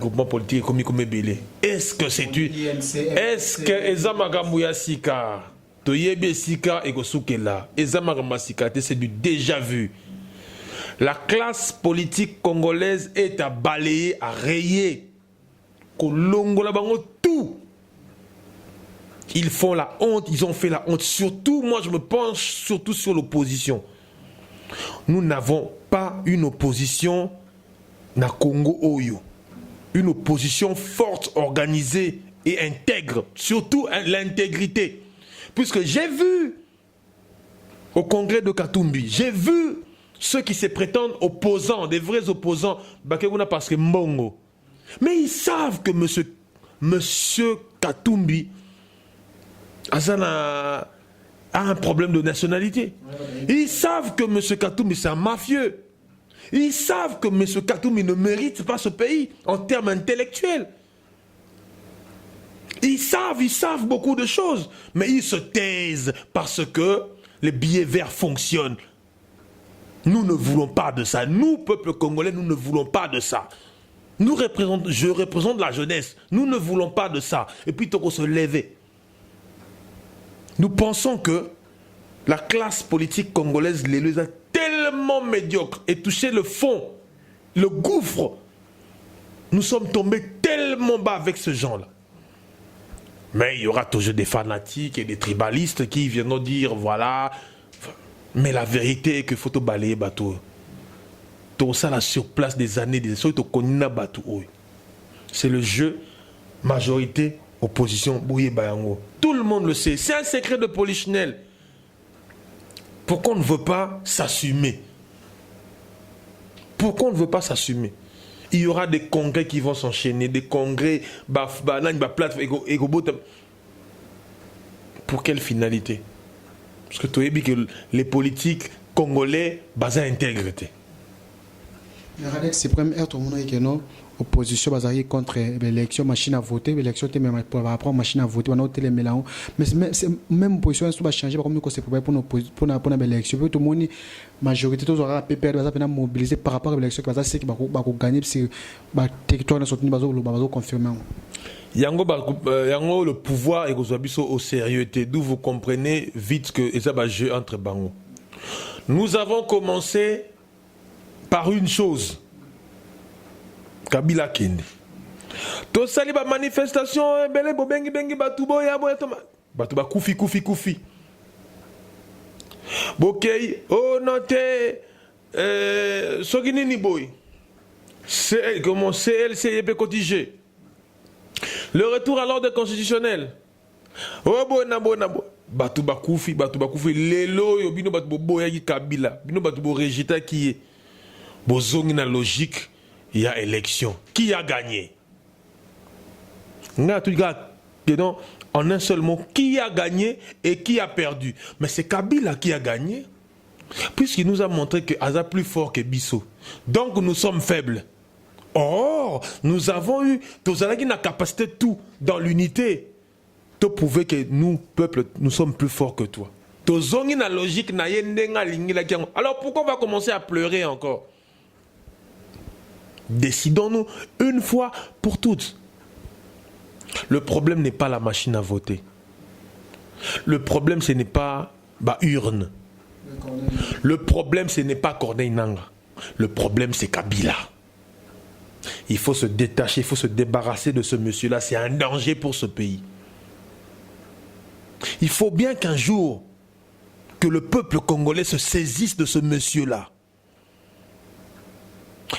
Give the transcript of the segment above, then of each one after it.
groupement politique comme Belé. Est-ce que c'est tu? Est-ce que Ezamagamouya Sika, Toyebe Sika et Gosukela, Ezamagamouya Sika, c'est du déjà vu. La classe politique congolaise est à balayer, à rayer. Kolongola bango tout. Ils font la honte, ils ont fait la honte. Surtout, moi je me penche surtout sur l'opposition. Nous n'avons pas une opposition na Congo Oyo. Une opposition forte, organisée et intègre. Surtout l'intégrité. Puisque j'ai vu au congrès de Katumbi, j'ai vu ceux qui se prétendent opposants, des vrais opposants, Bakeguna parce que Mbongo. Mais ils savent que monsieur Katumbi a un problème de nationalité. Ils savent que M. Katumbi c'est un mafieux. Ils savent que M. Katumbi ne mérite pas ce pays en termes intellectuels. Ils savent beaucoup de choses. Mais ils se taisent parce que les billets verts fonctionnent. Nous ne voulons pas de ça. Nous, peuple congolais, nous ne voulons pas de ça. Je représente la jeunesse. Nous ne voulons pas de ça. Et puis, il faut se lever. Nous pensons que la classe politique congolaise les a tellement médiocre et touché le fond, le gouffre. Nous sommes tombés tellement bas avec ce genre-là. Mais il y aura toujours des fanatiques et des tribalistes qui viendront dire voilà. Mais la vérité est qu'il faut balayer bateau. Tout ça là sur place des années, des années, c'est le jeu majorité, opposition, Bouye Bayango. Tout le monde le sait. C'est un secret de Polichinelle. Pourquoi on ne veut pas s'assumer? Pourquoi on ne veut pas s'assumer? Il y aura des congrès qui vont s'enchaîner, des congrès, pour quelle finalité? Parce que tu as dit que les politiques congolais basent à intégrité. C'est première tout le monde qui non opposition basée contre l'élection machine à voter, l'élection même pour apprendre machine à voter, on a les mélanges. Mais même opposition ça va changer comme nous c'est pour l'élection. Tout le monde majorité tous aura PPR va mobiliser par rapport à l'élection qui va c'est qui va gagner c'est territoire na soutenir bazo confirmer. Yango le pouvoir et au sérieux, d'où vous comprenez vite que ça va jouer entre bango. Nous avons commencé par une chose. Kabila Kende. To sali ba manifestation belé bobengi bengi batubo ya boyatoma. Batuba koufi. Bokei oh noté soginini boy. C'est comment CLC yebe cotigé. Le retour à l'ordre constitutionnel. Oh bo. Batuba koufi lelo yo bino batubo boya ki Kabila. Bino batubo rejita qui est bozongi na logique. Il y a élection. Qui a gagné? En un seul mot, qui a gagné et qui a perdu? Mais c'est Kabila qui a gagné. Puisqu'il nous a montré que Aza plus fort que Bissot. Donc nous sommes faibles. Or, nous avons eu, Tozalaki n'a capacité tout dans l'unité. Tu pouvais que nous, peuple, nous sommes plus forts que toi. Tozongi na logique na yendenga lingi la kiango. Alors pourquoi on va commencer à pleurer encore? Décidons-nous une fois pour toutes. Le problème n'est pas la machine à voter. Le problème, ce n'est pas urne. Le problème, ce n'est pas Corneille Nangaa. Le problème, c'est Kabila. Il faut se détacher, il faut se débarrasser de ce monsieur-là. C'est un danger pour ce pays. Il faut bien qu'un jour, que le peuple congolais se saisisse de ce monsieur-là.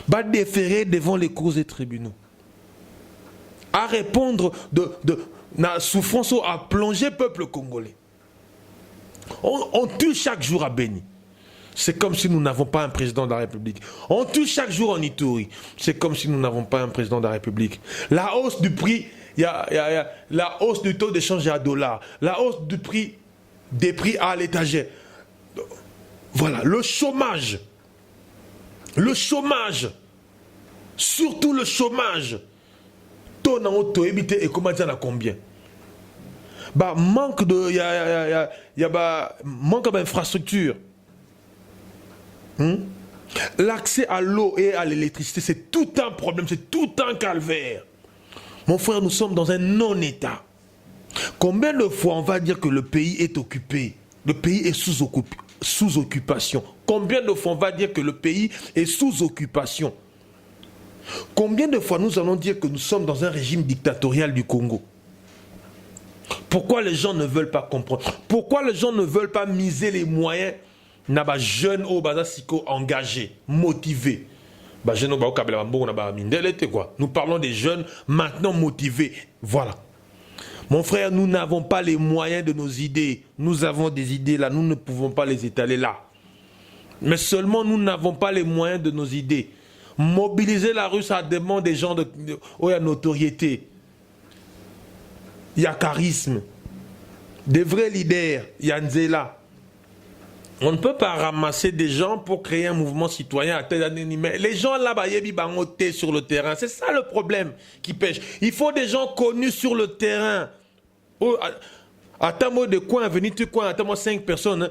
Va déférer devant les cours et tribunaux. À répondre de la souffrance à plonger le peuple congolais. On tue chaque jour à Béni. C'est comme si nous n'avons pas un président de la République. On tue chaque jour en Ituri. C'est comme si nous n'avons pas un président de la République. La hausse du prix, la hausse du taux d'échange à dollar, la hausse des prix à l'étagère. Voilà, le chômage. Le chômage, surtout le chômage, ton en auto évité et comment dire à combien? Manque de, manque d'infrastructure. L'accès à l'eau et à l'électricité, c'est tout un problème, c'est tout un calvaire. Mon frère, nous sommes dans un non-État. Combien de fois on va dire que le pays est occupé, le pays est sous occupation? Combien de fois on va dire que le pays est sous occupation? Combien de fois nous allons dire que nous sommes dans un régime dictatorial du Congo? Pourquoi les gens ne veulent pas comprendre? Pourquoi les gens ne veulent pas miser les moyens na ba jeunes au bazasiko engagés, motivés? Nous parlons des jeunes maintenant motivés. Voilà. Mon frère, nous n'avons pas les moyens de nos idées. Nous avons des idées là, nous ne pouvons pas les étaler là. Mais seulement nous n'avons pas les moyens de nos idées. Mobiliser la rue, ça demande des gens où il y a notoriété. Il y a charisme. Des vrais leaders. Il y a Nzela. On ne peut pas ramasser des gens pour créer un mouvement citoyen à tel année. Les gens là-bas, ils sur le terrain. C'est ça le problème qui pêche. Il faut des gens connus sur le terrain. Attends-moi de coin, venez tu coin, attends-moi 5 personnes.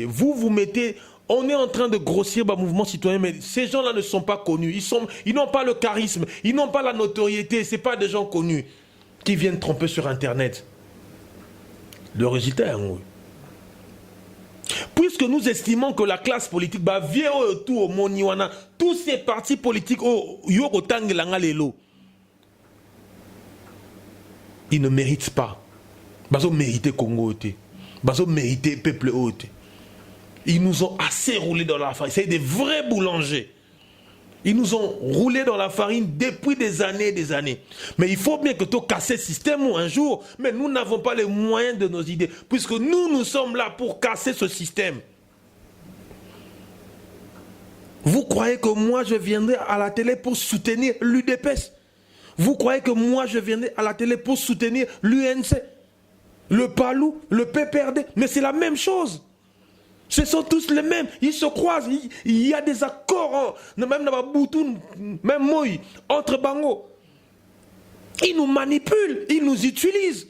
Vous mettez... On est en train de grossir le mouvement citoyen, mais ces gens-là ne sont pas connus. Ils n'ont pas le charisme, ils n'ont pas la notoriété. Ce n'est pas des gens connus qui viennent tromper sur Internet. Le résultat est un... Puisque nous estimons que la classe politique vient autour au Moniwana, tous ces partis politiques ils ne méritent pas. Ils méritent Congo, ils méritent peuple. Ils nous ont assez roulé dans la farine. C'est des vrais boulangers. Ils nous ont roulé dans la farine depuis des années et des années. Mais il faut bien que tu casses ce système un jour. Mais nous n'avons pas les moyens de nos idées. Puisque nous sommes là pour casser ce système. Vous croyez que moi je viendrai à la télé pour soutenir l'UDPS? Vous croyez que moi je viendrai à la télé pour soutenir l'UNC, le PALU, le PPRD? Mais c'est la même chose. Ce sont tous les mêmes. Ils se croisent. Il y a des accords. Même dans Boutoun, même Moï, entre Bango. Ils nous manipulent. Ils nous utilisent.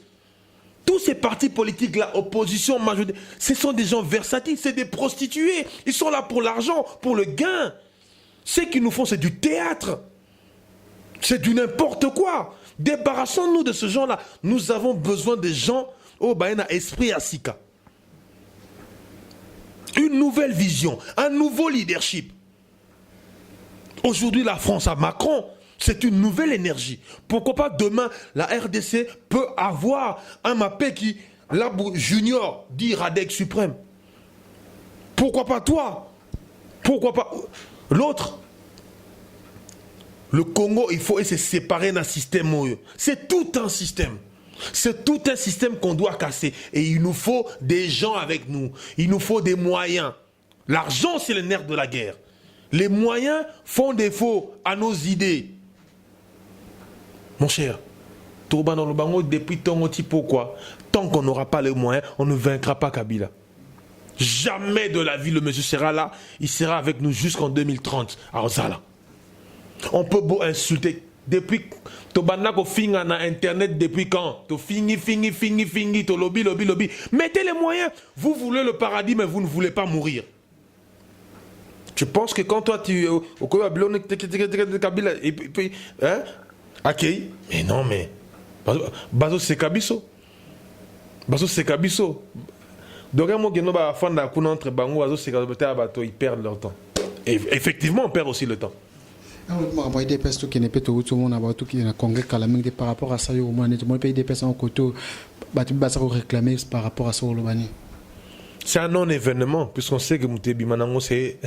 Tous ces partis politiques-là, opposition, majorité, ce sont des gens versatiles. C'est des prostituées. Ils sont là pour l'argent, pour le gain. Ce qu'ils nous font, c'est du théâtre. C'est du n'importe quoi. Débarrassons-nous de ce genre-là. Nous avons besoin des gens au Baïna Esprit Asika. Une nouvelle vision, un nouveau leadership. Aujourd'hui, la France à Macron, c'est une nouvelle énergie. Pourquoi pas demain, la RDC peut avoir un Mapé qui, Labou Junior, dit Radek suprême. Pourquoi pas toi? Pourquoi pas l'autre? Le Congo, il faut se séparer d'un système. C'est tout un système. C'est tout un système qu'on doit casser. Et il nous faut des gens avec nous. Il nous faut des moyens. L'argent, c'est le nerf de la guerre. Les moyens font défaut à nos idées. Mon cher, depuis pourquoi? Tant qu'on n'aura pas les moyens, on ne vaincra pas Kabila. Jamais de la vie, le monsieur sera là. Il sera avec nous jusqu'en 2030 à Ozala. On peut beau insulter. Depuis Tobanako finga na internet depuis quand? To fingi, to lobby. Mettez les moyens. Vous voulez le paradis, mais vous ne voulez pas mourir. Tu penses que quand toi tu au Kabila et puis hein? Accueilli? Mais non, mais Bazo c'est Kabiso. Donc moi qui n'ai fanda kuna entre bango Bazo c'est Kabiso, ils perdent leur temps. Et effectivement, on perd aussi le temps. Par rapport à ça, réclamer par rapport à ça. C'est un non-événement, puisqu'on sait que Moutébi Manango, c'est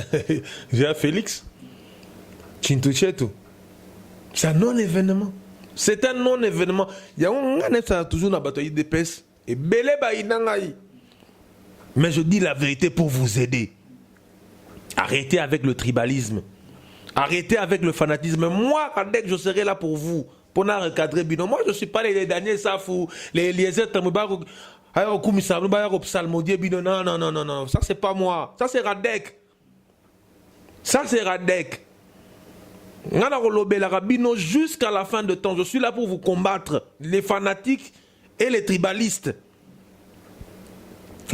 Félix. Chintuchetu. C'est un non-événement. C'est un non-événement. Il y a un toujours dans la bataille d'IDPS. Et belé baïnangaï. Mais je dis la vérité pour vous aider. Arrêtez avec le tribalisme. Arrêtez avec le fanatisme. Moi, Radek, je serai là pour vous. Pour nous recadrer Bino. Moi, je ne suis pas les Daniel Safou, les Eliezer Tamoubarou, non. Ça, c'est pas moi. Ça, c'est Radek. Jusqu'à la fin de temps, je suis là pour vous combattre. Les fanatiques et les tribalistes.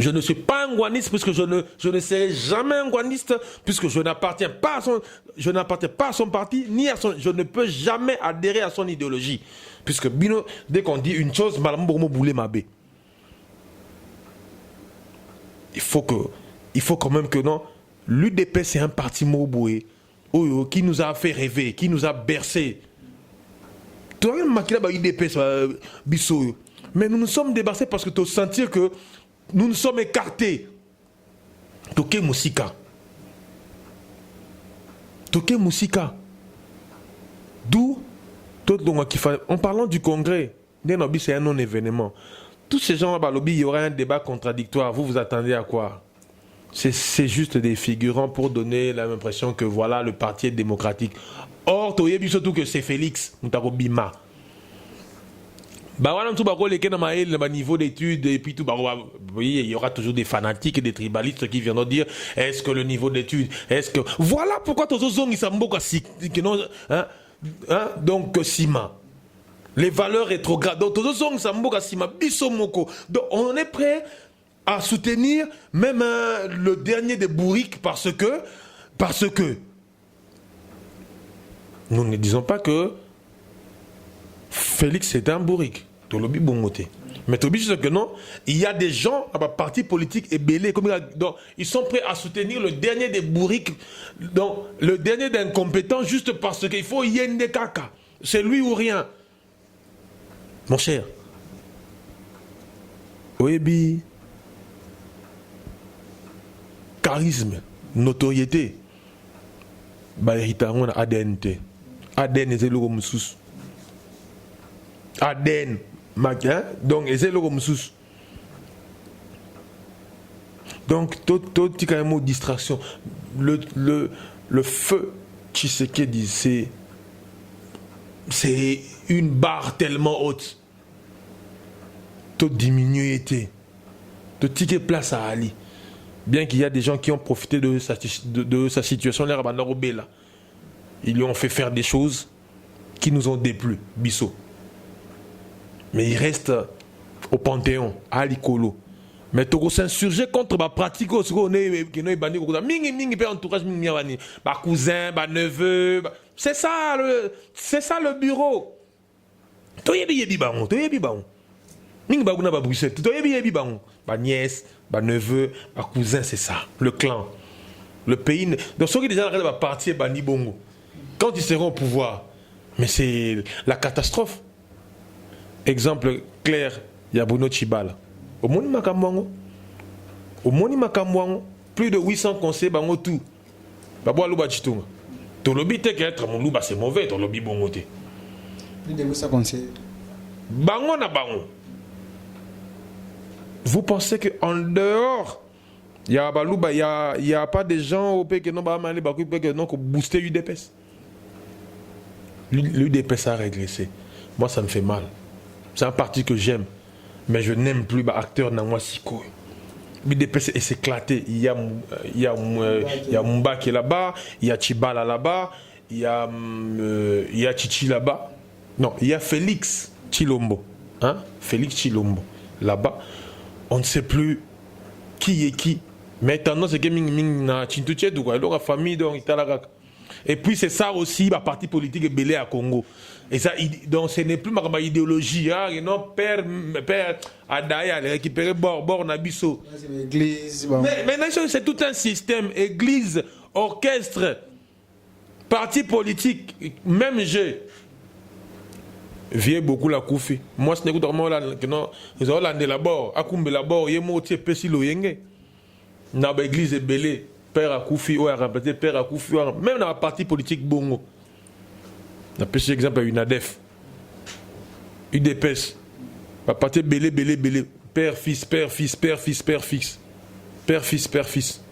Je ne suis pas un guaniste puisque je ne serai jamais un guaniste puisque je n'appartiens pas à son parti ni à son, je ne peux jamais adhérer à son idéologie puisque Bino, dès qu'on dit une chose, il faut quand même que non, l'UDP c'est un parti moboué qui nous a fait rêver, qui nous a bercé. Mais nous nous sommes débarrassés parce que tu sentir que nous nous sommes écartés. Toké Moussika. D'où, en parlant du congrès, c'est un non-événement. Tous ces gens-là, il y aura un débat contradictoire. Vous attendez à quoi? C'est juste des figurants pour donner l'impression que voilà, le parti est démocratique. Or, tu as surtout que c'est Félix Bima. Le niveau d'études et puis tout, il y aura toujours des fanatiques et des tribalistes qui viendront dire est-ce que le niveau d'études, est-ce que voilà pourquoi donc Sima, les valeurs rétrogrades, donc on est prêt à soutenir même le dernier des bourriques parce que nous ne disons pas que Félix est un bourrique. Mais Tobi, je sais que non, il y a des gens à parti politique et belé, donc ils sont prêts à soutenir le dernier des bourriques, donc le dernier d'incompétents juste parce qu'il faut yende kaka. C'est lui ou rien. Mon cher. Oebi. Charisme, notoriété. Bahirita on a ADN. ADN est le moussous. ADN. Donc, c'est le moussous. Donc, tout un mot distraction. Le feu Tshisekedi, c'est une barre tellement haute. Tout diminué. Tout ticket place à Ali. Bien qu'il y a des gens qui ont profité de sa situation, ils lui ont fait faire des choses qui nous ont déplu. Bissot. Mais il reste au Panthéon, à l'Icolo. Mais tu s'insurger contre ma pratique, cousin, neveu. C'est ça le bureau. Nièce, neveu, cousin, c'est ça, le clan. Le pays. Donc ceux qui déjà arrêtent de partir, Bongo. Quand ils seront au pouvoir, mais c'est la catastrophe. Exemple clair, il y a Bruno Chibala. Au Moni Makamwango, plus de 800 conseils, bango tout. Babo Alouba Chitunga. Ton lobby te qu'être mon louba c'est mauvais, ton lobby bon côté. Plus de 800 conseils. Bango na bango. Vous pensez qu'en dehors, il y a Balouba, il y a pas des gens au pays qui n'ont pas mal que booster l'UDPS. L'UDPS a régressé. Moi, ça me fait mal. C'est un parti que j'aime, mais je n'aime plus acteur dans moi Siko. L'UDPS s'est éclaté. Il y a Mumba qui est là-bas, il y a Chibala là-bas, il y a Chichi là-bas. Non, il y a Félix Chilombo. Hein? Félix Chilombo. Là-bas, on ne sait plus qui est qui. Mais tendance c'est que na Chintuche donc la famille donc et puis c'est ça aussi la parti politique belé à Congo. Et ça donc ce n'est plus ma idéologie hein, et non père Adaya récupérer bord Nabiso. L'église bon. Mais c'est tout un système, église, orchestre, parti politique, même jeu. Vieux beaucoup la Koufi. Moi ce n'est que là que non, ils ont là d'abord, Akumbe d'abord, yemo tie pesi lo yenge. Dans l'église est belé, père Akoufi, ou à répéter père Akoufi, même dans la partie politique Bongo. On a pris exemple à UNADEF. UDPS. La partie belé, père, fils, père, fils, père, fils, père, fils. Père, fils, père, fils.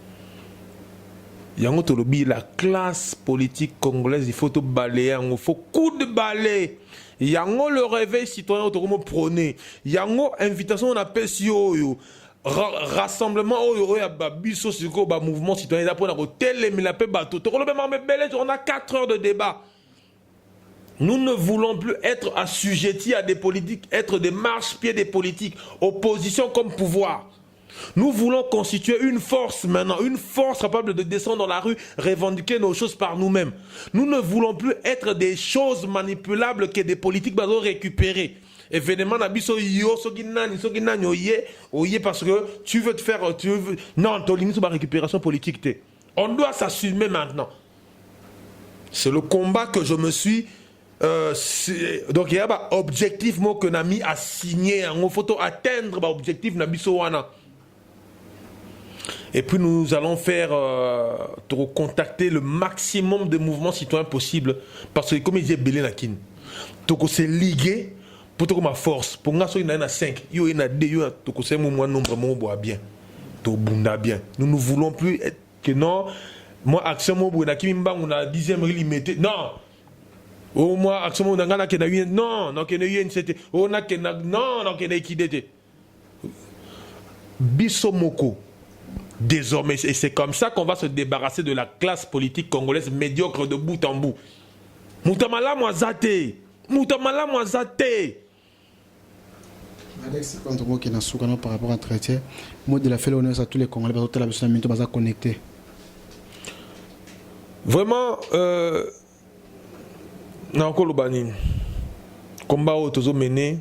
Il y a un autre lobby, la classe politique congolaise, il faut tout balayer, il faut coup de balai. Il y a le réveil citoyen autrement prôné. Il y a une invitation, on appelle si rassemblement mouvement citoyen on a 4 heures de débat. Nous ne voulons plus être assujettis à des politiques, être des marche-pieds des politiques, opposition comme pouvoir. Nous voulons constituer une force maintenant, une force capable de descendre dans la rue, revendiquer nos choses par nous-mêmes. Nous ne voulons plus être des choses manipulables que des politiques récupérées. Événement n'abisso yo soginani oye parce que tu veux te faire non ton limite sur la récupération politique t'es. On doit s'assumer maintenant. C'est le combat que je me suis donc il y a un objectif que nami a signé en photo atteindre l'objectif nabisso wana. Et puis nous allons faire contacter le maximum de mouvements citoyens possibles parce que comme il disait Belé Nakin, donc c'est ligué pour que ma force pour nga so ina 5 yo ina 2 yo to c'est mon nombre mon bois bien to bunda bien nous ne voulons plus être que non moi action mon bois na kimba on a 10e limité non au moins action mon ngana ke na non non ke na c'était on a ke na non non ke na équité bisomoko désormais et c'est comme ça qu'on va se débarrasser de la classe politique congolaise médiocre de bout en bout mutamala moi zate Alex, quand on voit qu'il y a un soukano par rapport à entretien, moi de la fait l'honneur à tous les Congolais parce que la personne est pas connecté. Vraiment, encore le banning. Combat au toujours mené,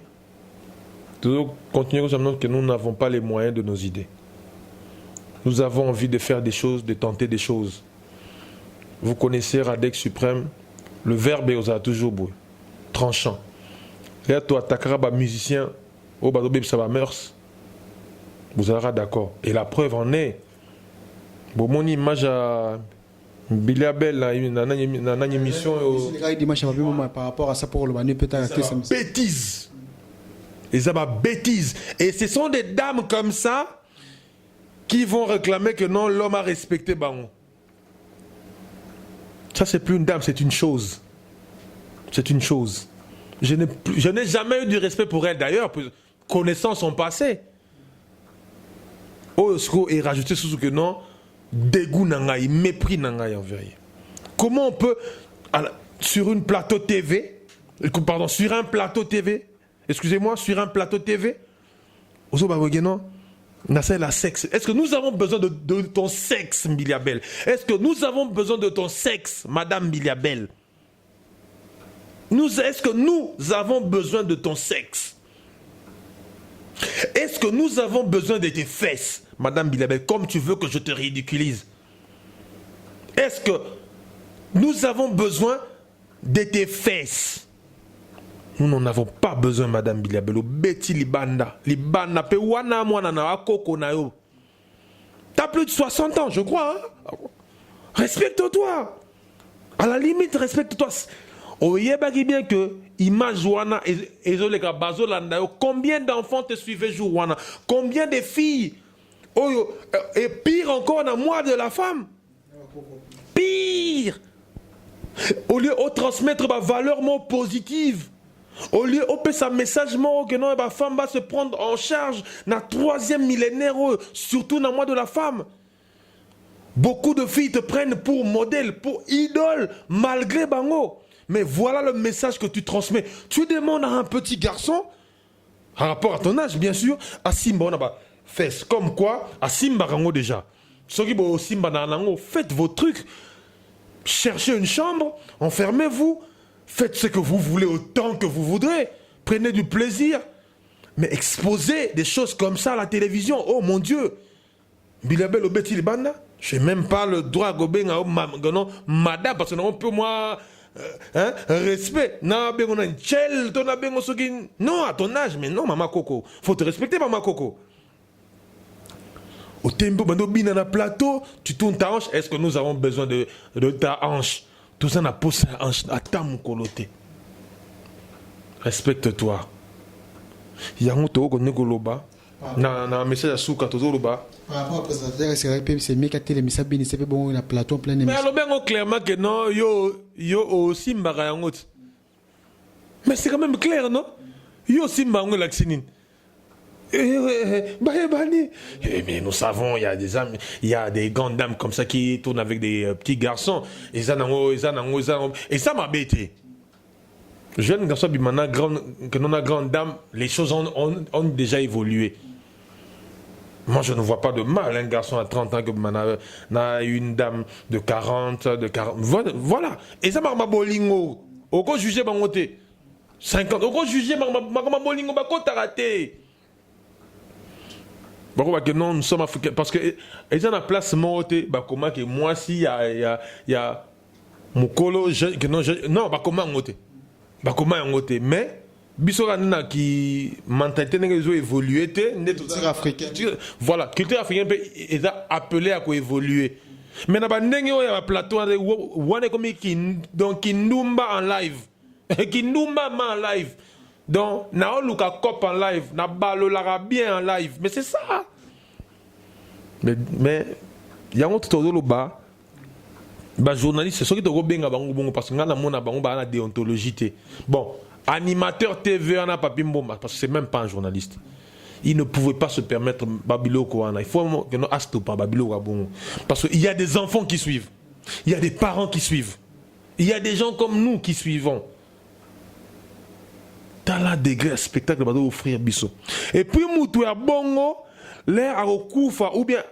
toujours continuer que nous n'avons pas les moyens de nos idées. Nous avons envie de faire des choses, de tenter des choses. Vous connaissez Radex Suprême, le verbe est toujours beau, tranchant. Là, tu attaqueras un musicien. Oh, bah, ça va mœurs. Vous serez d'accord. Et la preuve en est. Bon, mon image à Billy Abel, dans une émission. Par rapport à ça, pour le manu, peut-être. Bêtise. Et ça va bêtise. Et ce sont des dames comme ça qui vont réclamer que non, l'homme a respecté Bango. Ça, c'est plus une dame, c'est une chose. C'est une chose. Je n'ai jamais eu du respect pour elle d'ailleurs, connaissant son passé. Et rajouter sous que non, dégoût nangaï, mépris nangaï envers elle. Comment on peut, sur un plateau TV, sur un plateau TV, excusez-moi, sur un plateau TV, est-ce que nous avons besoin de ton sexe, Biliabel? Est-ce que nous avons besoin de ton sexe, Madame Biliabel? Est-ce que nous avons besoin de ton sexe? Est-ce que nous avons besoin de tes fesses, Madame Bilabel, comme tu veux que je te ridiculise? Est-ce que nous avons besoin de tes fesses? Nous n'en avons pas besoin, Madame Bilabel. Beti libanda. Libanda pe wana mwana na akoko na yo. T'as plus de 60 ans, je crois. Hein? Respecte-toi. À la limite, respecte-toi. Oyebaki bien que image wana ezoleka bazolanda yo, combien d'enfants te suivaient jour wana, combien de filles et pire encore dans moi de la femme, pire, au lieu de transmettre ma valeur positive, au lieu de faire un message que non, la femme va se prendre en charge dans le 3e millénaire, surtout dans moi de la femme. Beaucoup de filles te prennent pour modèle, pour idole, malgré Bango. Mais voilà le message que tu transmets. Tu demandes à un petit garçon, par rapport à ton âge, bien sûr, à Simba, on a fait comme quoi, à Simba Rango déjà. Faites vos trucs, cherchez une chambre, enfermez-vous, faites ce que vous voulez autant que vous voudrez, prenez du plaisir. Mais exposer des choses comme ça à la télévision, oh mon Dieu, Bilabel Obeti Libanda, je n'ai même pas le droit à gober madame, parce que non, on peut moi. Respect. Non, à ton âge, mais non, Maman Coco. Faut te respecter, Maman Coco. Au tempo, dans le plateau, tu tournes ta hanche. Est-ce que nous avons besoin de ta hanche? Tout ça n'a pas sa hanche. Attends, mon coloté. Respecte-toi. Il y a un autre qui est un message à Souka, Tozoloba. Par rapport au présentateur, c'est mieux qu'à télé, mais ça bien, c'est pas bon, la plateau plein de. Mais alors, bien clairement que non, yo aussi m'barayangot. Mais c'est quand même clair, non? Yo aussi m'bango l'axinine. Mais nous savons, il y a des grandes dames comme ça qui tournent avec des petits garçons. Et ça m'a bêté. Jeune garçon, que nous avons grande dame, les choses ont déjà évolué. Moi, je ne vois pas de mal. Un garçon à 30 ans, que na une dame de 40, de 40. Voilà. Et ça, ma bolingo. Au quoi juger ma moté 50. Au quoi juger ma bolingo, ma côte raté. Que non, nous sommes africains. Parce que, ils ont la place moté. Comment que moi, si, il y a mon colo, non, comment moté. Comment moté. Mais, biso na qui mentalité n'a évolué culture africaine. Voilà, culture africaine est appelée à évoluer. Mais na bandenge o ya plateau wane comme donc Kindumba en live. Kindumba en live. Donc na luka cop en live, na balo la bien en live. Mais c'est ça. Mais il y a un autre tolo ba journaliste, c'est ce qui te benga bango bongo parce que ngana mona bango ba na déontologie. Bon, animateur TV, on a pas parce que c'est même pas un journaliste. Il ne pouvait pas se permettre Babilo Kouana. Il faut que nous astos pas Babilo Kabon. Parce qu'il y a des enfants qui suivent. Il y a des parents qui suivent. Il y a des gens comme nous qui suivons. T'as là degré spectacle de offrir biso. Et puis Moutou à Bongo, l'air à Okufa, ou bien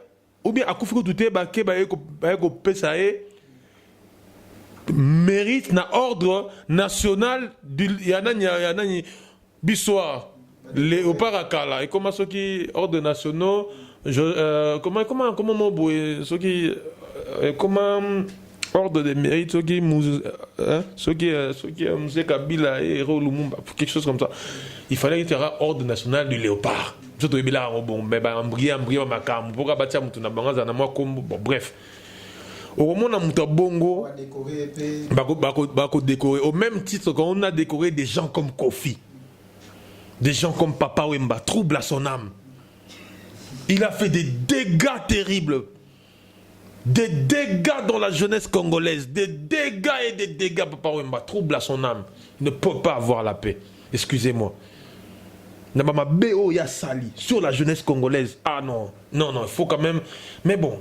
à Koufou Touté, Baké, Baeko Pesae. Mérite na ordre national du yanani bissoir les au parakala et comment ceux qui ordre nationaux comment mon boy ceux qui comment ordre de mérite ceux qui Moussé Kabila et Lumumba quelque chose comme ça. Il fallait qu'il y ait un ordre national du léopard. Surtout il a bon makam pourquoi bâtir mutuna bangaza na moi comme bref. Au moment où on a bongo, bako décorer. Au même titre qu'on a décoré des gens comme Kofi, des gens comme Papa Wemba, trouble à son âme. Il a fait des dégâts terribles, des dégâts dans la jeunesse congolaise, des dégâts et des dégâts, Papa Wemba, trouble à son âme. Il ne peut pas avoir la paix. Excusez-moi. Nabama BO ya sali sur la jeunesse congolaise. Ah non, il faut quand même. Mais bon.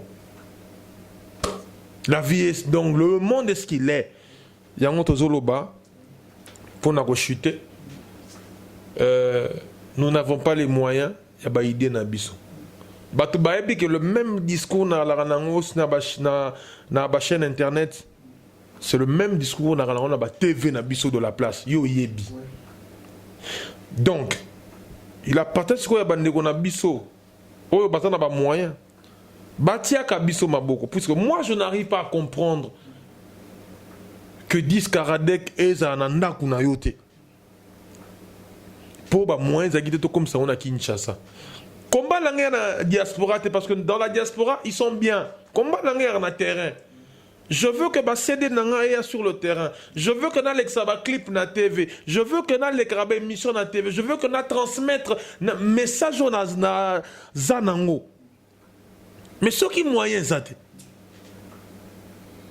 La vie est donc le monde est ce qu'il est. Il y a un autre zoloba pour nous chuter. Nous n'avons pas les moyens. Il y a pas idée na biso. Batu baebi que le même discours na la na chaîne internet, c'est le même discours na la TV na biso de la place. Yo yebi. Donc il a peut-être quoi ya bandeko na biso. Oyo batana ba moyens. Batia Kabiso Maboko, puisque moi je n'arrive pas à comprendre que 10 Karadek et Zananda Kunayote. Pour ba moins agité comme ça on a Kinshasa. Combat la guerre na diaspora parce que dans la diaspora ils sont bien. Combat la guerre na terrain. Je veux que ba CD nanga sur le terrain. Je veux que na l'exaba clip na TV. Je veux que na l'écrabe émission na TV. Je veux que na transmettre na message na Zanango. Mais ce qui moyen zate.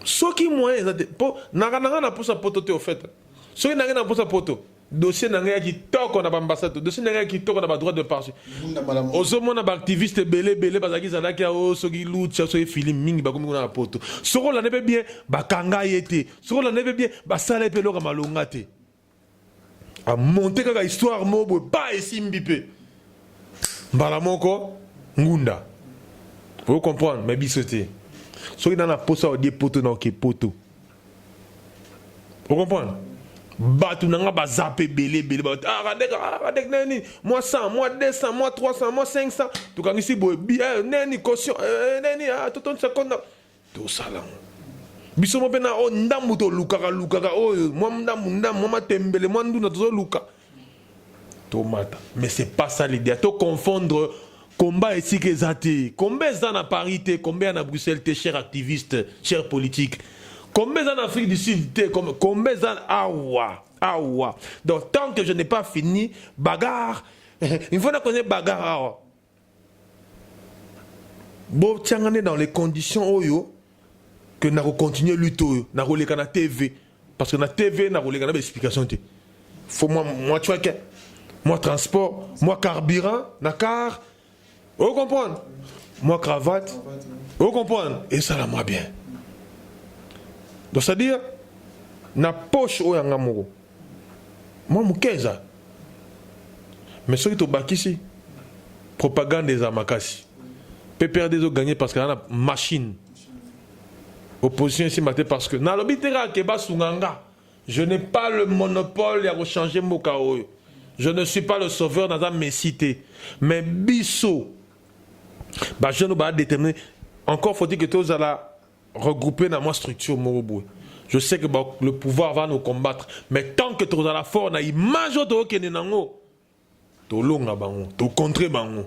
Ce qui moyen zate. Nanga na pour sa poto au fait. Ce qui nanga na pour sa poto. Dossier nanga qui toko na ambassade. Dossier nanga qui toko na droit de parti. Ozomo na activiste belé bazaki zalaki o soki lucha so film mingi ba komi na poto. Soko la nebe bien ba kanga yete. Soko la nebe bien ba sala pe loka malonga te. A monter kaka histoire mobo ba esimbipe. Mbala moko ngunda. Vous comprenez, mais bisoté. Ceux qui dans la poste au poto dans qui poto. Vous comprenez? Batu nanga ba zappé belé radek nani moi 100 moi 200 moi 300 moi 500 tout quand ici boy nani caution nani tout ton seconde tout ça là. Biso mo pena o ndambu to lukaka o moi ndambu moi matembele moi nduna to luka. Tomata. Mais c'est pas ça l'idée. To confondre combat ici que zati, combien en a parité, combien en Bruxelles, tes chers activistes, chers politiques, combien en Afrique du Sud, combien en awa. Donc tant que je n'ai pas fini, bagarre, il faut qu'on ait bagarre. Bon, tiens, on est dans les conditions oyo que nous continuer lutter, nous rouler na TV, parce que na TV, nous rouler na explication. Faut moi tu vois que moi transport, moi carburant, na car. Vous comprenez? Moi cravate. Vous comprenez? Et ça là moi bien. Donc c'est-à-dire, na poche au yangamoro. Moi mukeza. Mais ce qui est au ici, propagande des amakasi. PPRD ont gagné parce qu'il y a une machine. Opposition ici matin parce que dans l'obitera Keba Sunganga, je n'ai pas le monopole à changer mon chaos. Je ne suis pas le sauveur dans mes cités. Mais Bisso, bah je ne vais pas déterminer. Encore faut-il que tous allez regrouper dans ma structure Morobou. Je sais que bah, le pouvoir va nous combattre. Mais tant que tu as la force, on a image de qui est nango. Tu longa bango, tu contre bango.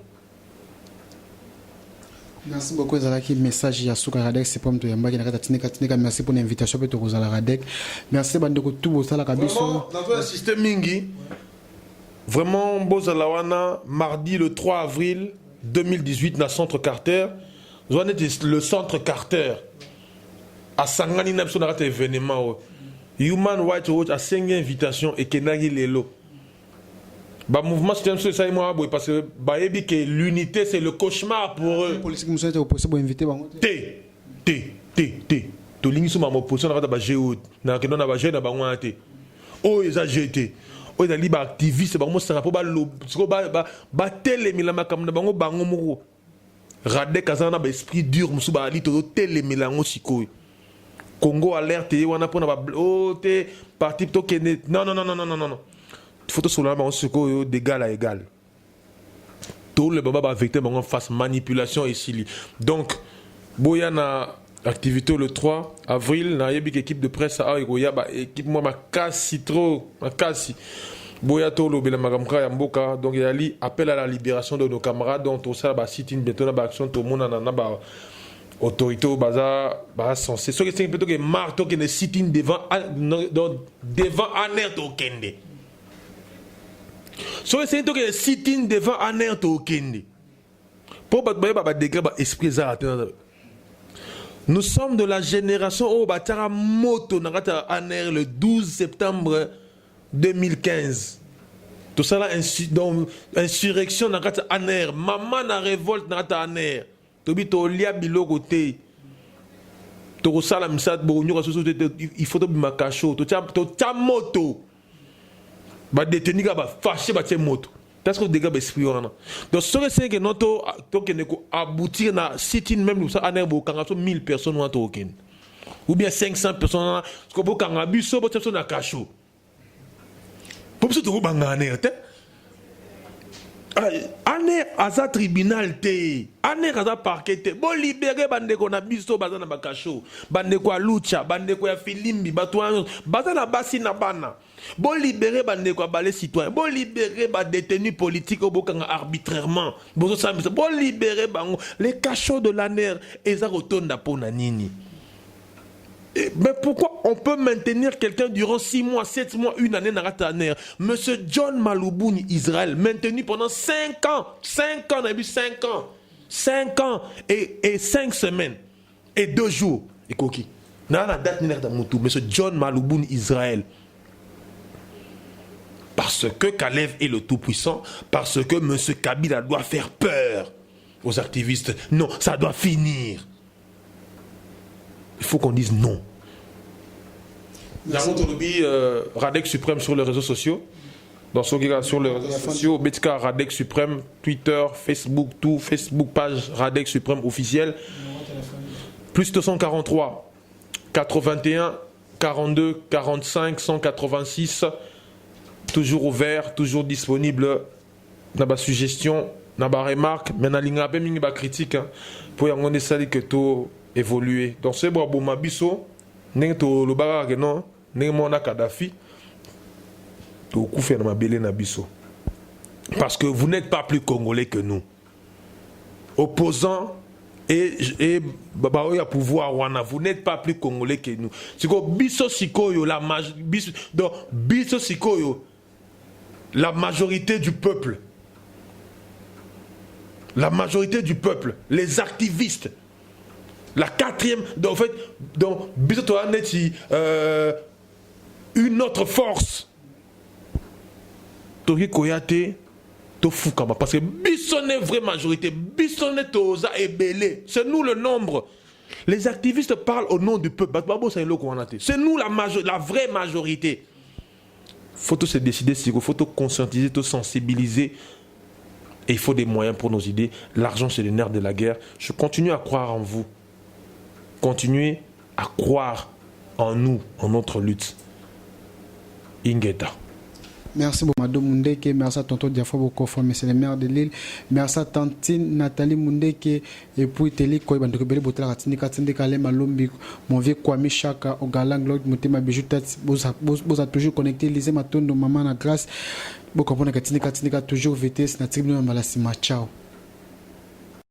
Merci beaucoup Zalaki, message ya Souka Radek, c'est pas mtu yamba kinakata tinika, merci pour l'invitation pour tout Zala Radek. Merci bandeko tout bosala kabiso. Dans un système mingi. Vraiment Bozalawana mardi le 3 avril 2018 dans centre Carter. Le centre Carter à Sangani Napso na événement. Human Rights Watch a 5 invitations et Kenagi Lelo. Bah mouvement c'est ça moi parce que bah que l'unité c'est le cauchemar pour eux. Politique monsieur était opposé pour inviter bango. To lingi suma opposition na ba géo na que non na ba géo na ba ngwate. Oh ils a jeté. Oh ils a libre activiste bango ça pas ba télé milama comme na bango bango moko. Radek azana ba esprit dur musu ba ali to télé milango sikoy. Congo alerte wana pona ba oh te parti to kene non. Photo sur la main, on d'égal à égal. Tout le baba vecteur en face manipulation ici. Donc, boya na activité le 3 avril, na yebik équipe de presse à Oya ba équipe moi ma kasi trop, ma kasi. Boya to le bela magamka ya mboka, donc il y a li appel à la libération de nos camarades dont tout ça ba sit in beton ba action tout monde na ba autorité au bazar ba censé. Ce qui c'est plutôt que marto qui ne sit in devant aner to kende. So c'est tout que sit-in devant Aner Tokende. Pour battre décret esprit ça. Nous sommes de la génération où batara moto nagata Aner le 12 septembre 2015. Tout ça là insurrection nagata Aner, maman na révolte nagata Aner. Tobi to lia biloko te. To sala msat bo nyoko il faut to bimakacho to tia moto. Ba détenu ba fâché ba tie moto parce que dégâts esprit wana donc ce que c'est que notre to que ne ko aboutir na sit-in même ça aner bo kanga 1000 personnes wana to ken ou bien 500 personnes ko bo kanga biso bo tso na kacho pour ça to banga aner te aner aza tribunal te aner aza parquet te bo libérer bande ko na biso bazana ba kacho bande ko lucha bande ko ya filimbi batwa bazana basi na bana. Bon libérer les citoyens, bon libérer les détenus politiques arbitrairement, bon libérer les cachots de l'ANER et ça retourne pour Nanini. Mais pourquoi on peut maintenir quelqu'un durant 6 mois, 7 mois, une année dans l'ANER? Monsieur John Maloubouni, Israël, maintenu pendant 5 ans, 5 ans, on a vu 5 ans, 5 ans et 5 semaines et 2 jours. Et coquille. Dans la date, monsieur John Maloubouni, Israël. Parce que Kalev est le tout-puissant, parce que M. Kabila doit faire peur aux activistes. Non, ça doit finir. Il faut qu'on dise non. Radek Suprême sur les réseaux sociaux. Dans son sur les réseaux sociaux, Betka Radek Suprême, Twitter, Facebook, tout, Facebook page Radek Suprême officiel. Plus 243 81 42 45 186. Toujours ouvert, toujours disponible. Dans ma suggestion, dans ma remarque, mais dans la critique, pour y essayer que tout évoluer. Donc c'est bon, ma biso, n'est to le bagarre non, n'est mon Kadhafi, to koufer dans ma belé na biso. Parce que vous n'êtes pas plus congolais que nous. Opposants et babaoya pouvoir wana, vous n'êtes pas plus congolais que nous. C'est que biso sikoyo la biso sikoyo la majorité du peuple. La majorité du peuple, les activistes, la quatrième, en fait, donc, une autre force. Tori Koyate, Tofukama, parce que Bissonne est vraie majorité, Bissonne est Toza et Belé, c'est nous le nombre. Les activistes parlent au nom du peuple, c'est nous la vraie majorité. Il faut se décider, il faut conscientiser, sensibiliser Et il faut des moyens pour nos idées. L'argent, c'est le nerf de la guerre. Je continue à croire en vous. Continuez à croire en nous, en notre lutte. Ingeta. Merci beaucoup, Madame Mundeke. Merci à Tonton Diafo Bokofo, monsieur le maire de Lille. Merci à Tantine Nathalie Mundeke. Et puis, Télé, Koy, Bandokebele, Botala, Tindika, Tindika, Malombi, mon vieux Kwame Chaka, Ogalang, Lord, Motema, Bijoutat, vous a toujours connecté, lisez ma tonne de maman, la grâce. Vous comprenez que Tindika, toujours vitesse, Nathalie Mundeke, Ciao.